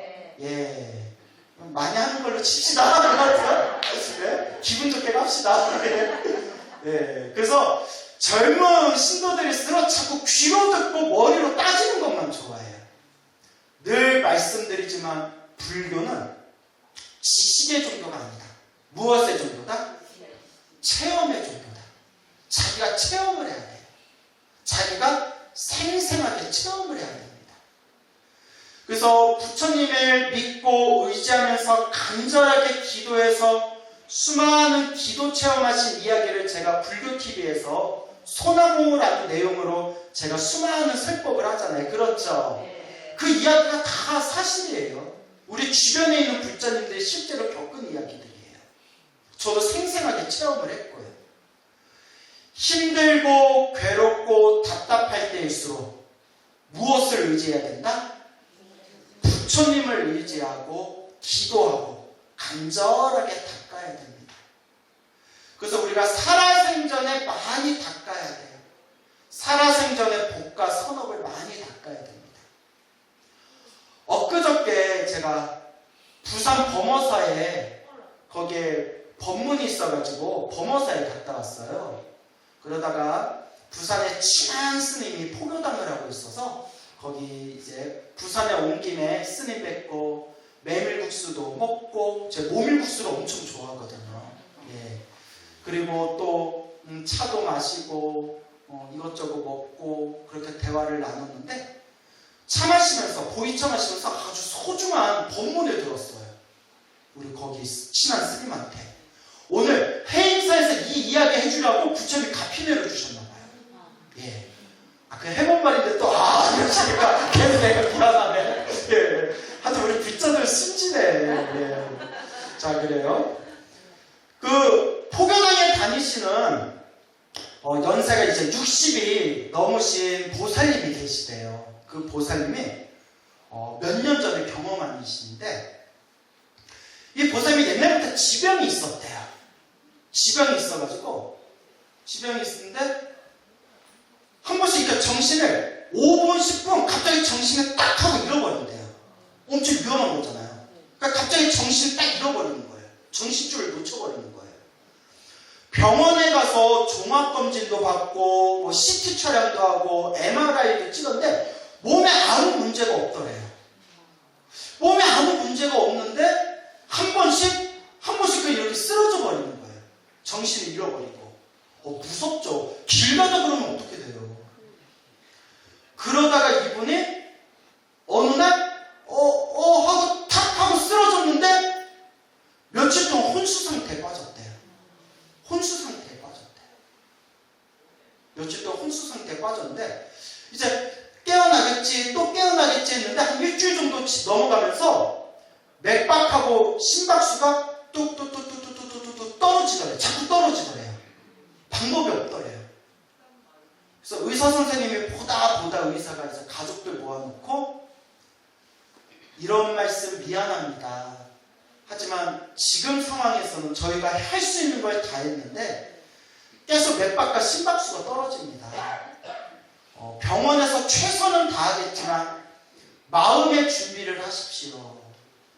Speaker 4: 많이 하는 걸로 칩시다. 기분 좋게 갑시다. 그래서 젊은 신도들일수록 자꾸 귀로 듣고 머리로 따지는 것만 좋아해요. 늘 말씀드리지만 불교는 지식의 정도가 아니다. 무엇의 정도다? 체험의 정도다. 자기가 체험을 해야 돼요. 자기가 생생하게 체험을 해야 됩니다. 그래서 부처님을 믿고 의지하면서 간절하게 기도해서 수많은 기도 체험하신 이야기를 제가 불교TV에서 소나무라는 내용으로 제가 수많은 설법을 하잖아요. 그렇죠? 그 이야기가 다 사실이에요. 우리 주변에 있는 불자님들이 실제로 겪은 이야기들이에요. 저도 생생하게 체험을 했고요. 힘들고 괴롭고 답답할 때일수록 무엇을 의지해야 된다? 부처님을 의지하고 기도하고 간절하게 닦아야 됩니다. 그래서 우리가 살아생전에 많이 닦아야 돼요. 살아생전에 복과 선업을 많이 닦아야 됩니다. 엊그저께 제가 부산 범어사에 거기에 법문이 있어가지고 범어사에 갔다 왔어요. 그러다가 부산에 친한 스님이 포교당을 하고 있어서 거기 이제 부산에 온 김에 스님 뵙고 메밀국수도 먹고, 제가 모밀국수를 엄청 좋아하거든요. 예. 그리고 또 차도 마시고 이것저것 먹고 그렇게 대화를 나눴는데, 차 마시면서 보이차 마시면서 아주 소중한 법문을 들었어요. 우리 거기 친한 스님한테 오늘 해인사에서 이 이야기 해주려고 부처님이 가피 내려주셨나봐요. 예. 그 해본 말인데 이러시니까 걔도 내가 미안하네. 예. 하여튼 우리 불자들 순진해. 예. 자, 그래요. 그 포교당에 다니시는 연세가 이제 60이 넘으신 보살님이 계시대요. 그 보살님이 몇 년 전에 경험한 이신데, 이 보살님이 옛날부터 지병이 있었대요. 지병이 있어가지고, 지병이 있었는데 한 번씩 그러니까 정신을 5분, 10분 갑자기 정신을 딱 하고 잃어버린대요. 엄청 위험한 거잖아요. 그러니까 갑자기 정신을 딱 잃어버리는 거예요. 정신줄을 놓쳐버리는 거예요. 병원에 가서 종합검진도 받고 뭐 CT 촬영도 하고 MRI도 찍었는데 몸에 아무 문제가 없더래요. 몸에 아무 문제가 없는데 한 번씩 이렇게 쓰러져 버리는 거예요. 정신을 잃어버리고. 무섭죠. 길 가다 그러면 어떻게 돼요? 그러다가 이분이 어느 날 하고 탁 하고 쓰러졌는데 며칠 동안 혼수 상태에 빠졌대요. 혼수 상태에 빠졌대요. 며칠 동안 혼수 상태에 빠졌는데 이제 깨어나겠지 또 깨어나겠지 했는데 한 일주일 정도 넘어가면서 맥박하고 심박수가 뚝뚝뚝뚝뚝뚝뚝 떨어지더래요. 자꾸 떨어지더래요. 방법이 없더래요. 그래서 의사 선생님이 보다 의사가 이제 가족들 모아놓고 이런 말씀 미안합니다. 하지만 지금 상황에서는 저희가 할 수 있는 걸 다 했는데 계속 맥박과 심박수가 떨어집니다. 병원에서 최선은 다하겠지만 마음의 준비를 하십시오.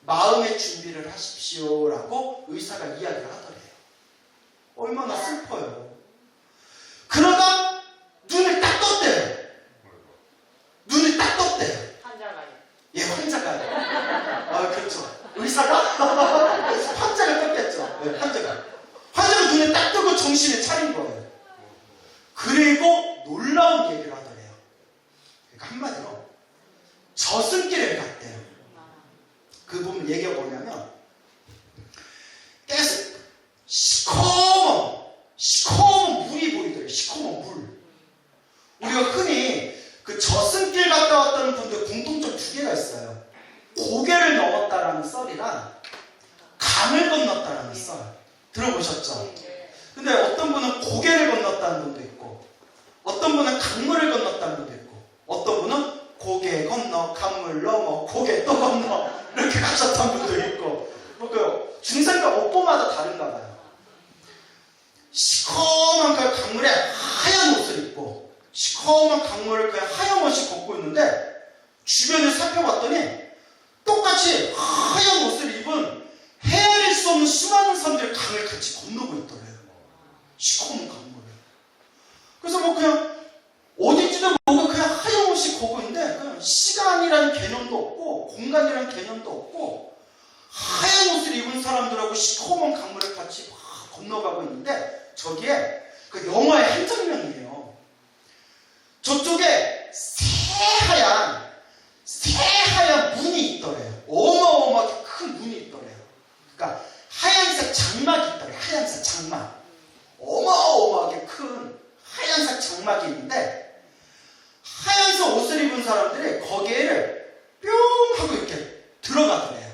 Speaker 4: 마음의 준비를 하십시오라고 의사가 이야기를 하더래요. 얼마나 슬퍼요. 그러다 눈을 딱 떴대요. 눈을 딱 떴대요.
Speaker 3: 환자가요.
Speaker 4: 예, 환자가요. 그렇죠. 의사가? 환자가 떴겠죠. 네, 환자가 눈에 딱 뜨고 정신을 차린 거예요. 그리고 놀라운 얘기를 하더래요. 그러니까 한마디로 저승길을 갔대요. 그 부분 얘기가 뭐냐면 계속 시커먼 물이 보이더래요. 시커먼 물. 우리가 흔히 그 저승길 갔다 왔다는 분들 공통점 2개가 있어요. 고개를 넘었다라는 썰이랑 강을 건넜다라는 썰. 들어보셨죠? 근데 어떤 분은 고개를 건넜다는 분도 있고, 어떤 분은 강물을 건넜다는 분도 있고, 어떤 분은 고개 건너, 강물 넘어, 고개 또 건너 이렇게 가셨던 분도 있고, 그 중생과 업보마다 다른가 봐요. 시커먼 그 강물에 하얀 옷을 입고 시커먼 강물을 그냥 하염없이 걷고 있는데 주변을 살펴봤더니 똑같이 하얀 옷을 입은 헤아릴 수 없는 수많은 사람들이 강을 같이 건너고 있더래요. 시커먼 강물을. 그래서 뭐 그냥 어딘지도 모르고 그냥 하염없이 걷고 있는데 그냥 시간이라는 개념도 없고 공간이라는 개념도 없고 하얀 옷을 입은 사람들하고 시커먼 강물을 같이 막 건너가고 있는데 저기에 그 영화의 한 장면이에요. 저쪽에 새하얀 문이 있더래요. 어마어마하게 큰 문이 있더래요. 그러니까 하얀색 장막이 있더래요. 하얀색 장막. 어마어마하게 큰 하얀색 장막이 있는데 하얀색 옷을 입은 사람들이 거기에를 뿅 하고 이렇게 들어가더래요.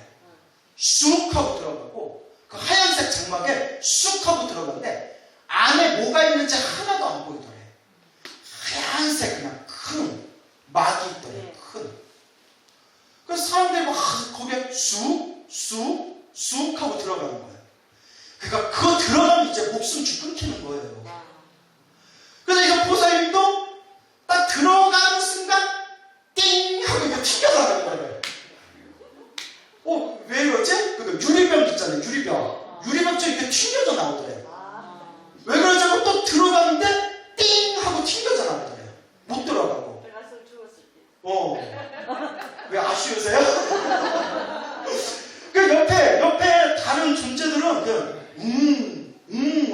Speaker 4: 쑥 하고 들어가고 그 하얀색 장막에 쑥 하고 들어가는데 안에 뭐가 있는지 하나도 안 보이더래요. 하얀색 그냥 큰 막이 있더래요. 큰. 그래서 사람들이 막 거기에 쑥 하고 들어가는 거예요. 그러니까 그거 들어가면 이제 목숨 줄 끊기는 거예요. 그래서 이거 보살님도 딱 들어가는 순간 띵 하고 이거 튕겨나가는 거예요. 왜 이러지? 그 유리병 있잖아요. 유리병처럼 이렇게 튕겨져 나오더래요. 왜 그러지 하고 또 들어가는데 띵 하고 튕겨져 나오더래요. 못 들어가고.
Speaker 2: 내가 술 죽었을 때.
Speaker 4: 왜 아쉬우세요? 그 옆에 다른 존재들은 그냥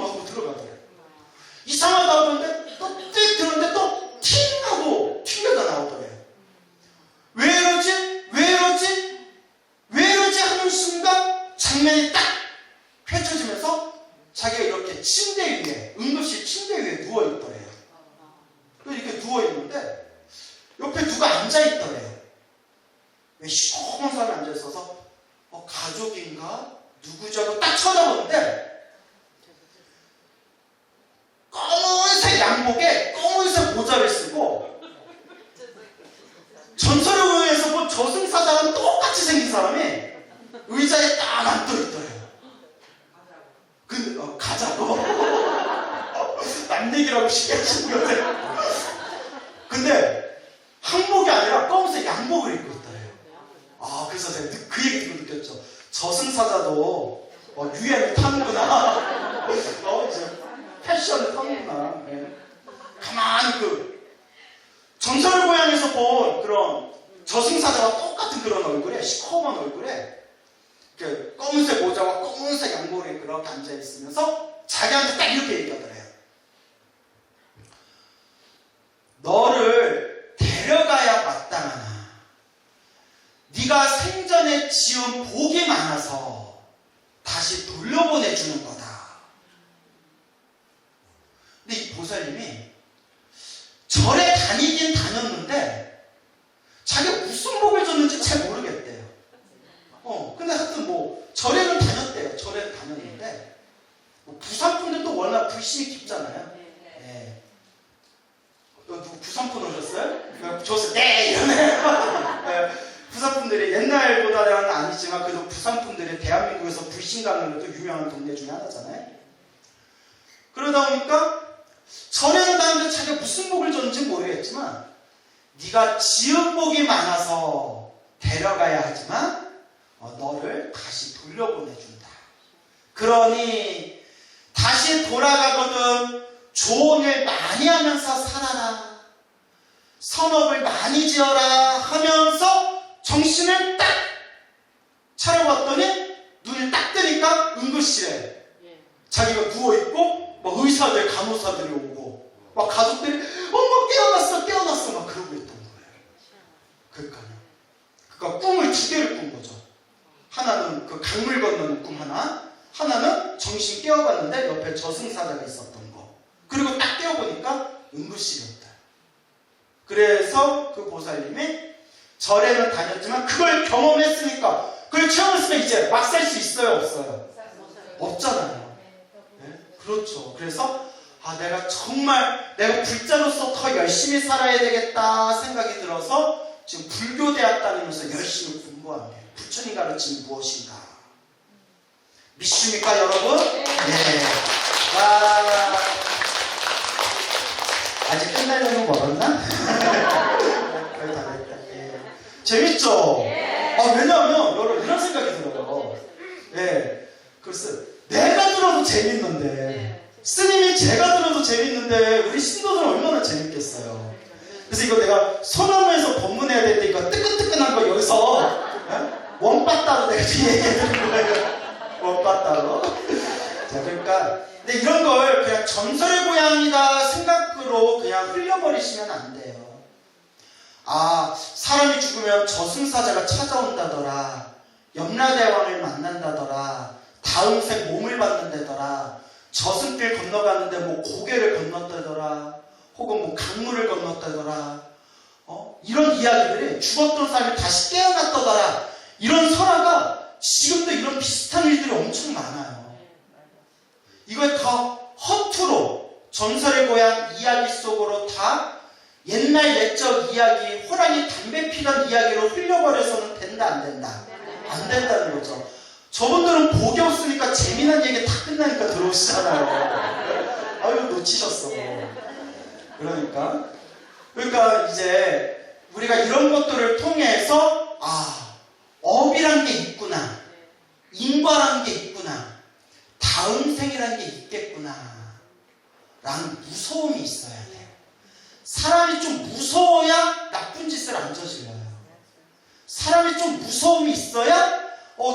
Speaker 4: 하고 들어가더래요. 이상하다 하는데 또 띡 들었는데 또 팅 하고 튕겨져 나오더래요. 왜 이러지? 왜 이러지? 왜 이러지? 하는 순간 장면이 딱 펼쳐지면서 자기가 이렇게 침대 위에, 응급실 침대 위에 누워있더래요. 이렇게 누워있는데 옆에 누가 앉아있더래요. 왜 시커먼 사람이 앉아있어서 가족인가? 누구지? 하고 딱 쳐다보는데 검은색 양복에 검은색 모자를 쓰고 전설의 고향에서 본 저승사자랑 똑같이 생긴 사람이 의자에 딱 앉아있더래요. 가자고? 남 얘기라고 시키시는 거세요. 근데 한복이 아니라 검은색 양복을 입고 있더래요. 그래서 제가 그 얘기 듣고 느꼈죠. 저승사자도 유행을 타는구나. 이제 패션을 타는구나. 네. 가만히 전설의 고향에서 본 그런 저승사자와 똑같은 그런 얼굴에, 시커먼 얼굴에 검은색 모자와 검은색 양복에 그렇게 앉아있으면서 자기한테 딱 이렇게 얘기하더래요. 너를 데려가야 마땅하나. 네가 생전에 지은 복이 많아서 다시 돌려보내주는 거다. 근데 이 보살님이 절에 다니긴 다녔는데 자기가 무슨 복을 줬는지 잘 모르겠대요. 근데 하여튼 절에는 다녔대요. 절에는 다녔는데 부산 분들도 워낙 불신이 깊잖아요. 네. 누구 부산 분 오셨어요? 저서 네 이러네요. 네. 부산 분들이 옛날보다는 아니지만 그래도 부산 분들이 대한민국에서 불신강으로도 유명한 동네 중에 하나잖아요. 그러다 보니까 절에는 다니는데 자기가 무슨 복을 줬는지 모르겠지만 네가 지은 복이 많아서 데려가야 하지만 너를 다시 돌려보내준다. 그러니 다시 돌아가거든 좋은 일 많이 하면서 살아라. 선업을 많이 지어라 하면서 정신을 딱 차려봤더니 눈을 딱 뜨니까 응급실에 자기가 누워있고 의사들, 간호사들이 오고 막 가족들이 깨어났어 막 그러고 있던 거예요. 그러니까 꿈을 두 개를 꾼 거죠. 하나는 그 강물 건너는 꿈 하나는 정신 깨어봤는데 옆에 저승사자가 있었던 거. 그리고 딱 깨어보니까 응급실이었다. 그래서 그 보살님이 절에는 다녔지만 그걸 경험했으니까 그걸 체험했으면 이제 막 살 수 있어요? 없어요? 없잖아요. 네? 그렇죠. 그래서 내가 정말 내가 불자로서 더 열심히 살아야 되겠다 생각이 들어서 지금 불교대학 다니면서 열심히 공부합니다. 부처님 가르침이 무엇인가? 믿습니까 여러분? 네. 와. 아직 끝나려면 멀었나? 거의 다 됐다. 예. 재밌죠? 왜냐하면 여러분 이런 생각이 들어요. 예. 글쎄 내가 들어도 재밌는데 스님이 제가 들어도 재밌는데 우리 신도들은 얼마나 재밌겠어요. 그래서 이거 내가 소나무에서 법문해야 되는데 이거 뜨끈뜨끈한 거 여기서 원바 따로 내가 뒤에 얘기해드린 거예요. 원바 따로. 자, 그러니까 근데 이런 걸 그냥 전설의 고향이다 생각으로 그냥 흘려버리시면 안 돼요. 사람이 죽으면 저승사자가 찾아온다더라. 염라대왕을 만난다더라. 다음 생 몸을 받는다더라. 저승길 건너가는데 고개를 건넜다더라. 혹은 강물을 건넜다더라. 이런 이야기들이 죽었던 사람이 다시 깨어났다더라. 이런 설화가 지금도 이런 비슷한 일들이 엄청 많아요. 이걸 다 허투루 전설의 고향 이야기 속으로 다 옛날 옛적 이야기, 호랑이 담배 피던 이야기로 흘려버려서는 된다 안 된다? 안 된다는 거죠. 저분들은 복이 없으니까 재미난 얘기 다 끝나니까 들어오시잖아요. 아유, 놓치셨어. 그러니까 이제 우리가 이런 것들을 통해서 업이란 게 있구나, 인과란 게 있구나, 다음 생이란 게 있겠구나 라는 무서움이 있어야 돼요. 사람이 좀 무서워야 나쁜 짓을 안 저질러요. 사람이 좀 무서움이 있어야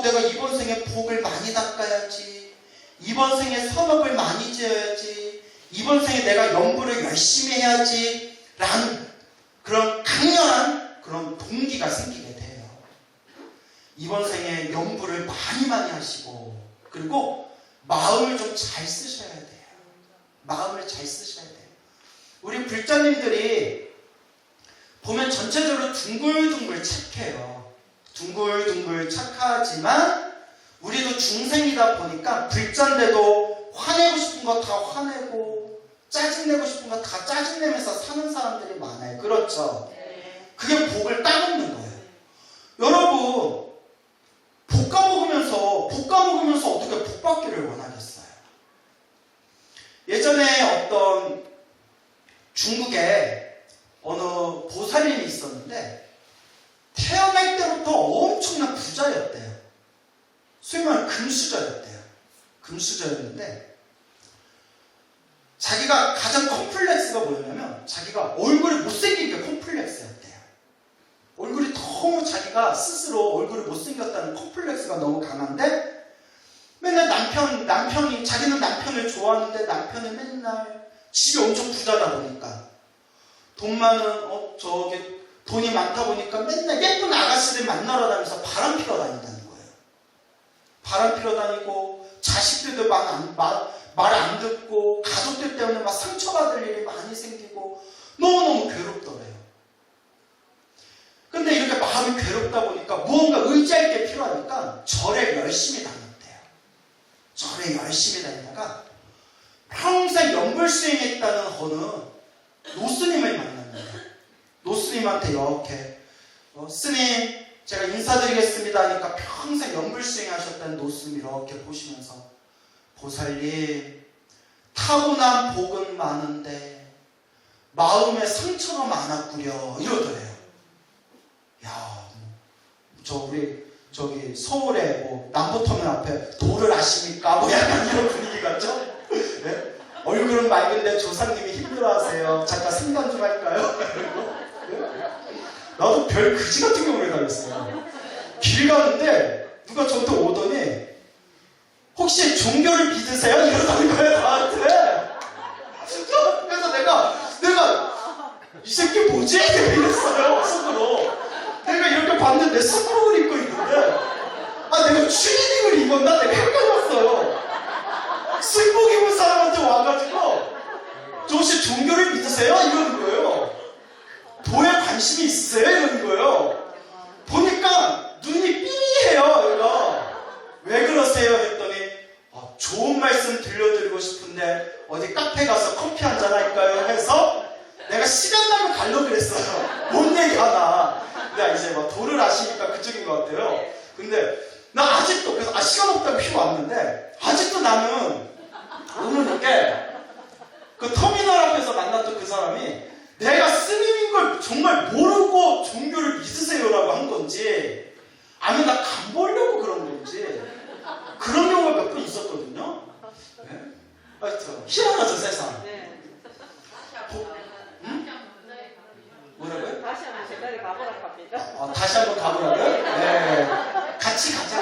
Speaker 4: 내가 이번 생에 복을 많이 닦아야지, 이번 생에 선업을 많이 지어야지, 이번 생에 내가 연구를 열심히 해야지 라는 그런 강렬한 그런 동기가 생기게 돼요. 이번 생에 연구를 많이 하시고, 그리고 마음을 좀 잘 쓰셔야 돼요. 마음을 잘 쓰셔야 돼요. 우리 불자님들이 보면 전체적으로 둥글둥글 착해요. 둥글둥글 착하지만 우리도 중생이다 보니까 불자인데도 화내고 싶은 거 다 화내고 짜증내고 싶은 거 다 짜증내면서 사는 사람들이 많아요. 그렇죠? 그게 복을 따먹는 거예요. 여러분, 볶아먹으면서 어떻게 복 받기를 원하겠어요? 예전에 어떤 중국에 어느 보살님이 있었는데 태어날 때부터 엄청난 부자였대요. 소위 말하는 금수저였대요. 금수저였는데 자기가 가장 컴플렉스가 뭐였냐면 자기가 얼굴이 못생긴 게 컴플렉스였대요. 얼굴이 너무 자기가 스스로 얼굴이 못생겼다는 컴플렉스가 너무 강한데 맨날 남편이 자기는 남편을 좋아하는데 남편은 맨날 집이 엄청 부자다 보니까 돈 많은 돈이 많다 보니까 맨날 예쁜 아가씨들 만나러 다니면서 바람 피러 다닌다는 거예요. 바람 피러 다니고 자식들도 말 안 듣고 가족들 때문에 막 상처받을 일이 많이 생기고 너무너무 괴롭더래요. 근데 이렇게 마음이 괴롭다 보니까 무언가 의지할 게 필요하니까 절에 열심히 다녔대요. 절에 열심히 다니다가 평생 연불수행했다는 어느 노스님을 만납니다. 노스님한테 이렇게 스님 제가 인사드리겠습니다 하니까 평생 연불수행 하셨다는 노스님이 이렇게 보시면서 보살님 타고난 복은 많은데 마음에 상처가 많았구려 이러더래요. 야, 저기 서울에 남부터미널 앞에 도를 아십니까? 약간 이런 분위기 같죠? 네? 얼굴은 맑은데 조상님이 힘들어하세요. 잠깐 상담 좀 할까요? 네? 나도 별 그지 같은 경우를 당했어요. 길 가는데 누가 저한테 오더니 혹시 종교를 믿으세요? 이러는 거예요 나한테. 그래서 내가 이 새끼 뭐지? 이랬어요 속으로. 내가 이렇게 봤는데 스모를 입고 있는데 내가 추리닝을 입었나? 내가 헷갈렸어요. 승복 입은 사람한테 와가지고 저 혹시 종교를 믿으세요? 이러는 거예요. 도에 관심이 있으세요? 이러는 거예요. 보니까 눈이 삐리해요. 얘가 왜 그러세요? 했더니 좋은 말씀 들려드리고 싶은데 어디 카페 가서 커피 한잔 할까요? 해서 내가 시간 나면 가려고 그랬어요. 뭔 얘기 하나. 근데 이제 도를 아시니까 그쪽인 것 같아요. 근데 나 아직도 그래서 시간 없다고 피고 왔는데 아직도 나는 오는 게 그 터미널 앞에서 만났던 그 사람이 내가 스님인 걸 정말 모르고 종교를 믿으세요라고 한 건지 아니면 나 간 보려고 그런 건지 그런 경우가 몇 번 있었거든요. 네? 하여튼 희한하죠 세상.
Speaker 3: 네.
Speaker 4: 뭐라고요?
Speaker 3: 다시 한번 제자리 가보라고 합니다.
Speaker 4: 다시 한번 가보라고요? 네. 같이 가자.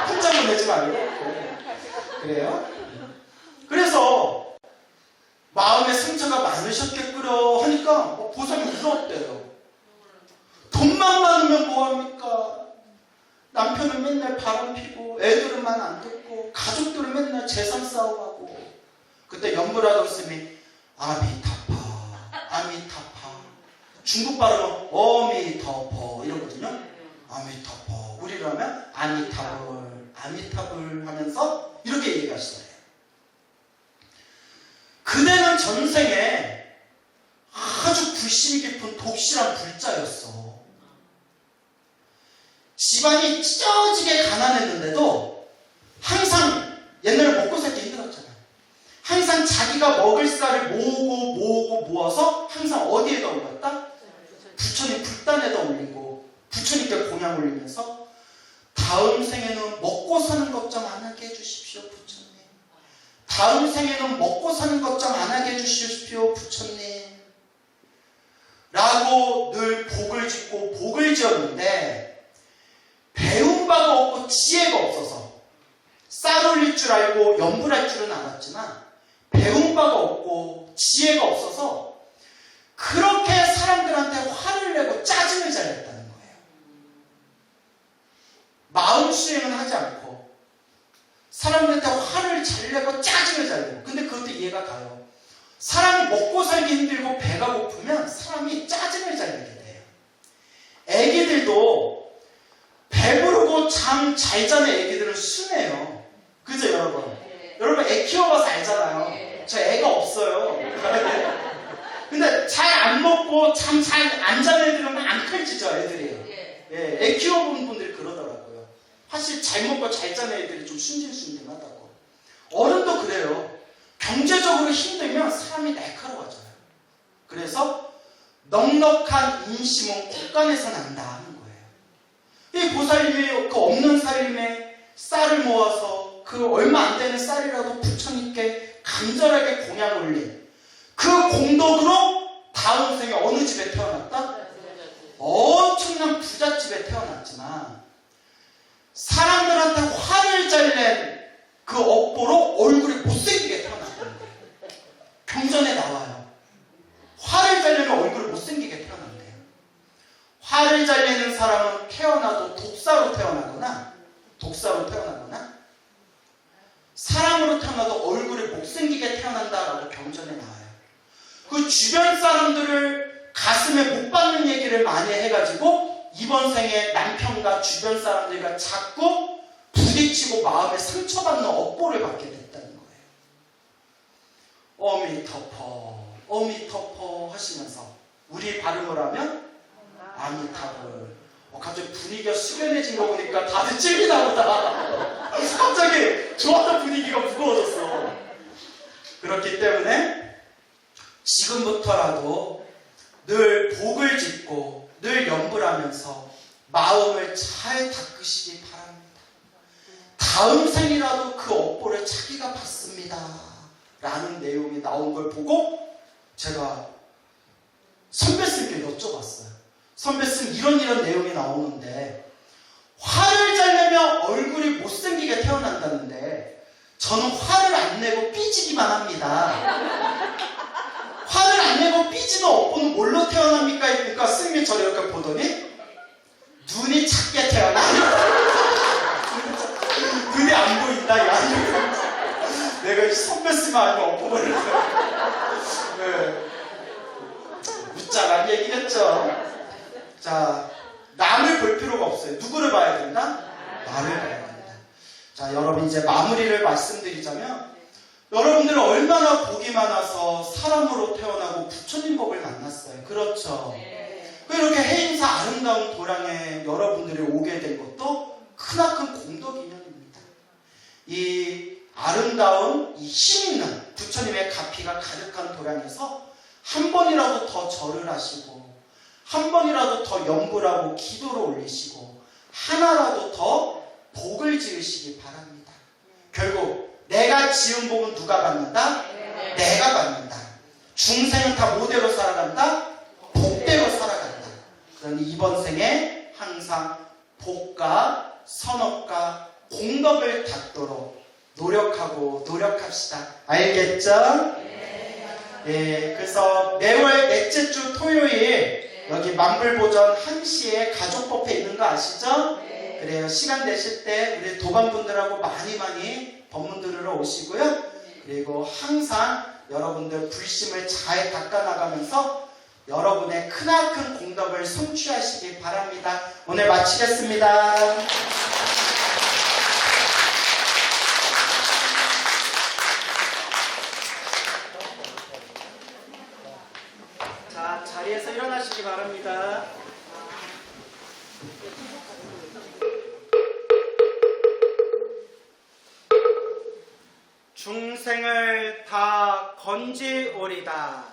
Speaker 4: 혼자만 내지 말고. 네. 그래요? 그래서 마음에 상처가 많으셨겠구려 하니까 보살이 울었대요. 돈만 많으면 뭐합니까? 남편은 맨날 바람 피고 애들은 말 안 듣고 가족들은 맨날 재산 싸움하고. 그때 연불하던 스님이 아미타파 중국 발음은 어미터퍼 이러거든요. 아미타파 우리로 하면 아미타불 하면서 이렇게 얘기하시더래요. 그대는 전생에 아주 불신 깊은 독실한 불자였어. 집안이 찢어지게 가난했는데도 항상 옛날에 먹고 살기 힘들었잖아요. 항상 자기가 먹을 쌀을 모으고 모아서 항상 어디에다 올렸다? 부처님 불단에다 올리고 부처님께 공양 올리면서 다음 생에는 먹고 사는 걱정 안 하게 해주십시오 부처님. 다음 생에는 먹고 사는 걱정 안 하게 해주십시오 부처님 라고 늘 복을 짓고 복을 지었는데 배운 바가 없고 지혜가 없어서 쌀 올릴 줄 알고 염불할 줄은 알았지만 배운 바가 없고 지혜가 없어서 그렇게 사람들한테 화를 내고 짜증을 잘 냈다는 거예요. 마음 수행은 하지 않고 사람들한테 화를 잘 내고 짜증을 잘 내고. 근데 그것도 이해가 가요. 사람이 먹고 살기 힘들고 배가 고프면 사람이 짜증을 잘 내게 돼요. 애기들도 배부르고 잠 잘 자는 애기들은 순해요. 그죠 여러분? 여러분 애 키워봐서 알잖아요. 저 애가 없어요. 근데 잘 안 먹고 잠 잘 안 자는 애들은 안 칼지죠 애들이. 예, 애 키워본 분들이 그러더라고요. 사실 잘 먹고 잘 자는 애들이 좀 순진순진하다고. 어른도 그래요. 경제적으로 힘들면 사람이 날카로워져요. 그래서 넉넉한 인심은 곳간에서 난다 하는 거예요. 이 보살님이 그 없는 살림에 쌀을 모아서 그 얼마 안 되는 쌀이라도 부처님께 간절하게 공양 올린 그 공덕으로 다음 생에 어느 집에 태어났다? 엄청난 부잣집에 태어났지만 사람들한테 화를 잘 낸 그 업보로 얼굴이 못생기게 태어났다는 거예요. 경전에 나와요. 화를 잘 내면 얼굴이 못생기게 태어난대요. 화를 잘 내는 사람은 태어나도 독사로 태어나거나 사람으로 태어나도 얼굴이 못생기게 태어난다라고 경전에 나와요. 그 주변 사람들을 가슴에 못 박는 얘기를 많이 해가지고 이번 생에 남편과 주변 사람들과 자꾸 부딪히고 마음에 상처받는 업보를 받게 됐다는 거예요. 어미터퍼 하시면서 우리 발음을 하면 아미타불. 갑자기 분위기가 숙연해진 거 보니까 다들 찔리나 보다. 갑자기 좋았던 분위기가 무거워졌어. 그렇기 때문에 지금부터라도 늘 복을 짓고 늘 염불하면서 마음을 잘 닦으시기 바랍니다. 다음 생이라도 그 업보를 자기가 받습니다 라는 내용이 나온 걸 보고 제가 선배님께 여쭤봤어요. 선배님 이런 내용이 나오는데 화를 잘 내면 얼굴이 못생기게 태어난다는데 저는 화를 안 내고 삐지기만 합니다. 화를 안 내고 삐지는 업보는 뭘로 태어납니까? 그러니까 스님이 저를 이렇게 보더니 눈이 작게 태어나. 눈이 안 보인다. 야, 내가 선배 쓰면 아니면 업보를 네. 무짝한 얘기겠죠. 자, 남을 볼 필요가 없어요. 누구를 봐야 된다? 나를 봐야 된다. 자, 여러분 이제 마무리를 말씀드리자면 여러분들은 얼마나 복이 많아서 사람으로 태어나고 부처님 법을 만났어요. 그렇죠? 이렇게 해인사 아름다운 도량에 여러분들이 오게 된 것도 크나큰 공덕 인연입니다. 이 아름다운 이 힘있는 부처님의 가피가 가득한 도량에서 한 번이라도 더 절을 하시고 한 번이라도 더 염불하고 기도를 올리시고 하나라도 더 복을 지으시기 바랍니다. 결국 내가 지은 복은 누가 받는다? 내가 받는다. 중생은 다 뭐대로 살아간다? 복대로 살아간다. 그러니 이번 생에 항상 복과 선업과 공덕을 닦도록 노력합시다. 알겠죠? 예, 그래서 매월 넷째 주 토요일 여기 만불보전 1시에 가족법회 있는 거 아시죠? 그래요. 시간 되실 때 우리 도반분들하고 많이 법문 들으러 오시고요. 그리고 항상 여러분들 불심을 잘 닦아나가면서 여러분의 크나큰 공덕을 성취하시기 바랍니다. 오늘 마치겠습니다. 자, 자리에서 일어나시기 바랍니다. 중생을 다 건지오리다.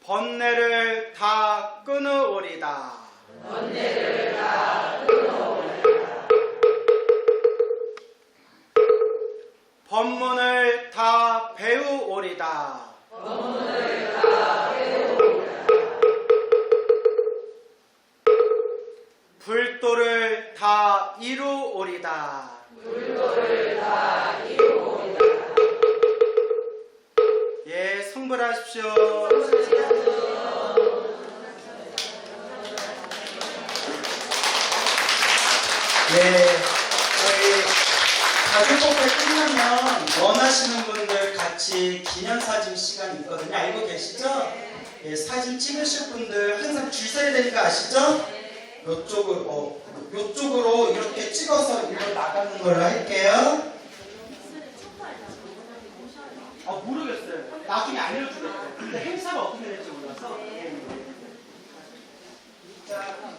Speaker 4: 번뇌를 다 끊으오리다. 법문을 다 배우오리다. 불도를 다 이루오리다. 예, 성불하십시오. 예, 저희 가족법회 끝나면 원하시는 분들 같이 기념사진 시간이 있거든요. 알고 계시죠? 예, 사진 찍으실 분들 항상 줄 서야 되니까 아시죠? 요쪽으로 이렇게 찍어서 일로 나가는 걸로 할게요. 모르겠어요. 나중에 알려주겠어요. 근데 행사가 어떻게 될지 몰라서. 자.